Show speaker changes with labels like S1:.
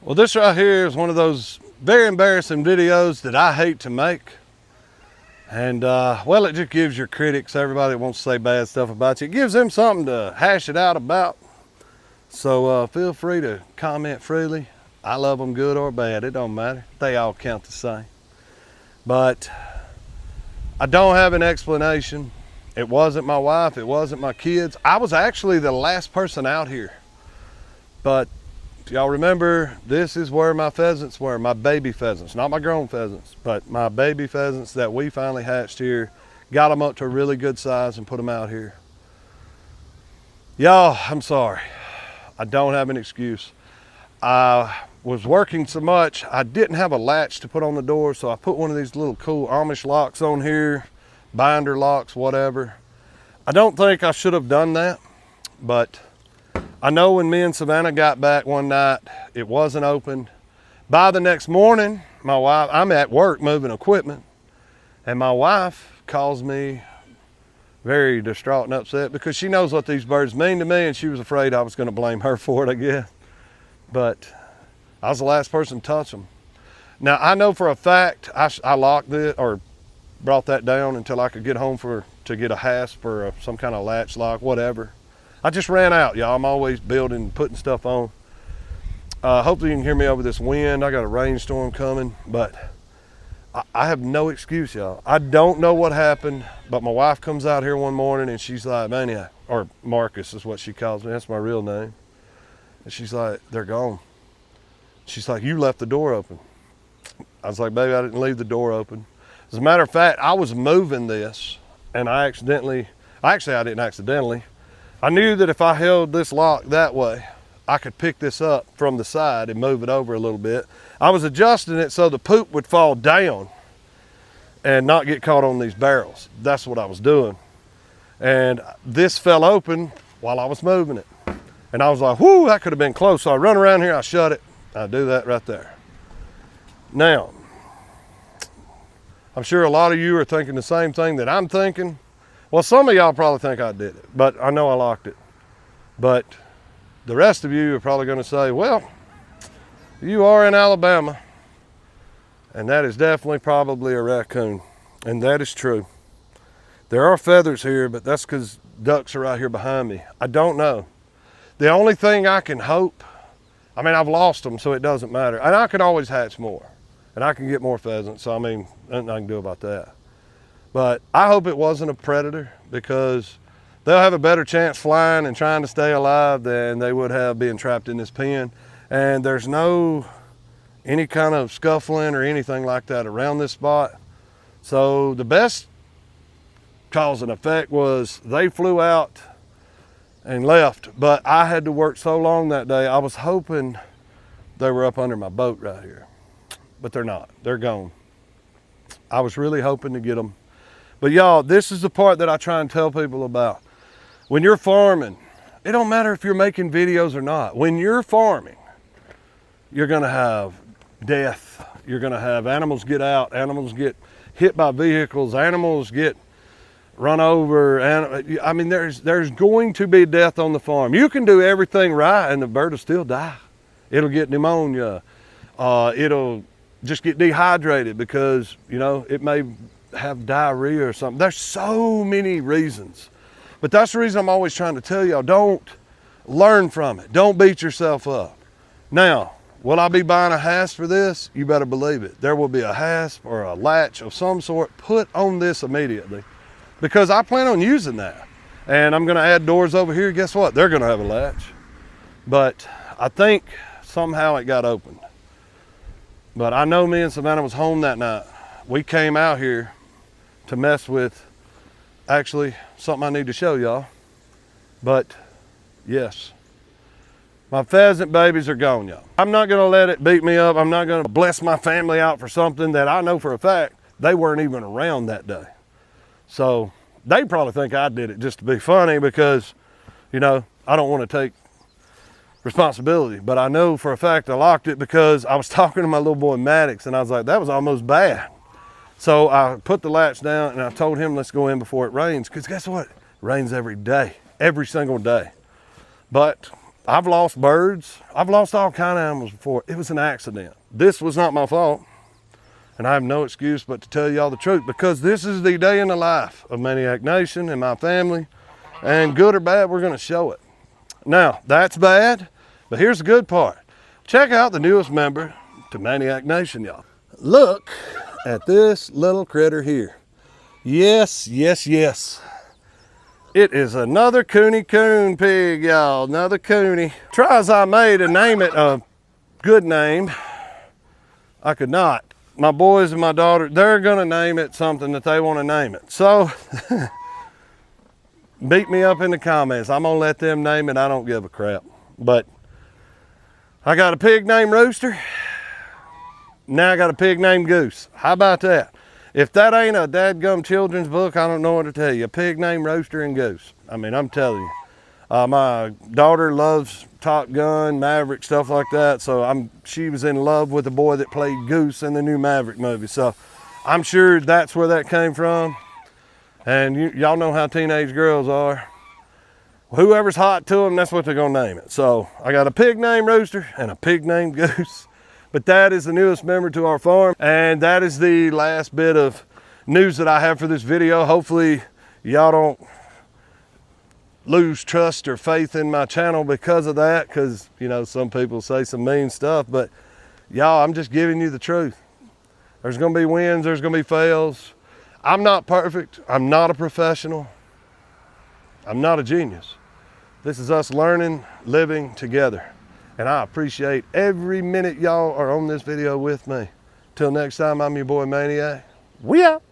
S1: Well, this right here is one of those very embarrassing videos that I hate to make. And well, it just gives your critics, everybody that wants to say bad stuff about you, it gives them something to hash it out about. So feel free to comment freely. I love them good or bad, it don't matter. They all count the same. But I don't have an explanation. It wasn't my wife, it wasn't my kids. I was actually the last person out here. But y'all remember, this is where my pheasants were, my baby pheasants, not my grown pheasants, but my baby pheasants that we finally hatched here, got them up to a really good size and put them out here. Y'all, I'm sorry. I don't have an excuse. I was working so much, I didn't have a latch to put on the door, so I put one of these little cool Amish locks on here, binder locks, whatever. I don't think I should have done that, but I know when me and Savannah got back one night, it wasn't open. By the next morning, my wife, I'm at work moving equipment, and my wife calls me very distraught and upset because she knows what these birds mean to me, and she was afraid I was going to blame her for it, I guess. But I was the last person to touch them. Now, I know for a fact I locked it or brought that down until I could get home to get a hasp or some kind of latch lock, whatever. I just ran out, y'all. I'm always building, putting stuff on. Hopefully you can hear me over this wind. I got a rainstorm coming, but I have no excuse, y'all. I don't know what happened, but my wife comes out here one morning and she's like, Maniac, or Marcus is what she calls me. That's my real name. And she's like, they're gone. She's like, you left the door open. I was like, baby, I didn't leave the door open. As a matter of fact, I was moving this and I didn't accidentally. I knew that if I held this lock that way, I could pick this up from the side and move it over a little bit. I was adjusting it so the poop would fall down and not get caught on these barrels. That's what I was doing. And this fell open while I was moving it. And I was like, whoo, that could have been close. So I run around here, I shut it. I do that right there. Now, I'm sure a lot of you are thinking the same thing that I'm thinking. Well, some of y'all probably think I did it, but I know I locked it. But the rest of you are probably going to say, well, you are in Alabama, and that is definitely probably a raccoon, and that is true. There are feathers here, but that's because ducks are right here behind me. I don't know. The only thing I can hope, I mean, I've lost them, so it doesn't matter. And I can always hatch more, and I can get more pheasants, so I mean, nothing I can do about that. But I hope it wasn't a predator, because they'll have a better chance flying and trying to stay alive than they would have being trapped in this pen. And there's no any kind of scuffling or anything like that around this spot. So the best cause and effect was they flew out and left, but I had to work so long that day. I was hoping they were up under my boat right here, but they're not. They're gone. I was really hoping to get them. But y'all, this is the part that I try and tell people about. When you're farming, it don't matter if you're making videos or not. When you're farming, you're gonna have death. You're gonna have animals get out, animals get hit by vehicles, animals get run over. And I mean, there's going to be death on the farm. You can do everything right and the bird will still die. It'll get pneumonia. It'll just get dehydrated because, you know, it may have diarrhea or something. There's so many reasons. But that's the reason I'm always trying to tell y'all, don't learn from it. Don't beat yourself up. Now, will I be buying a hasp for this? You better believe it. There will be a hasp or a latch of some sort put on this immediately, because I plan on using that. And I'm gonna add doors over here. Guess what? They're gonna have a latch. But I think somehow it got opened. But I know me and Savannah was home that night. We came out here to mess with, actually, something I need to show y'all. But yes, my pheasant babies are gone, y'all. I'm not gonna let it beat me up. I'm not gonna bless my family out for something that I know for a fact they weren't even around that day. So they probably think I did it just to be funny because, you know, I don't want to take responsibility. But I know for a fact I locked it because I was talking to my little boy Maddox and I was like, that was almost bad. So I put the latch down and I told him, let's go in before it rains. Because guess what? It rains every day, every single day. But I've lost birds. I've lost all kind of animals before. It was an accident. This was not my fault. And I have no excuse but to tell y'all the truth, because this is the day in the life of Maniac Nation and my family. And good or bad, we're gonna show it. Now, that's bad, but here's the good part. Check out the newest member to Maniac Nation, y'all. Look at this little critter here. Yes, yes, yes. It is another coon pig, y'all, another coonie. Try as I may to name it a good name, I could not. My boys and my daughter, they're gonna name it something that they wanna name it. So, beat me up in the comments. I'm gonna let them name it, I don't give a crap. But I got a pig named Rooster. Now I got a pig named Goose. How about that? If that ain't a dadgum children's book, I don't know what to tell you. A pig named Rooster and Goose. I mean, I'm telling you. My daughter loves Top Gun, Maverick, stuff like that. So she was in love with the boy that played Goose in the new Maverick movie. So I'm sure that's where that came from. And y'all know how teenage girls are. Whoever's hot to them, that's what they're gonna name it. So I got a pig named Rooster and a pig named Goose. But that is the newest member to our farm. And that is the last bit of news that I have for this video. Hopefully y'all don't lose trust or faith in my channel because of that, because you know some people say some mean stuff, but y'all, I'm just giving you the truth. There's gonna be wins, there's gonna be fails. I'm not perfect, I'm not a professional, I'm not a genius. This is us learning, living together, and I appreciate every minute y'all are on this video with me. Till next time, I'm your boy Maniac. We out.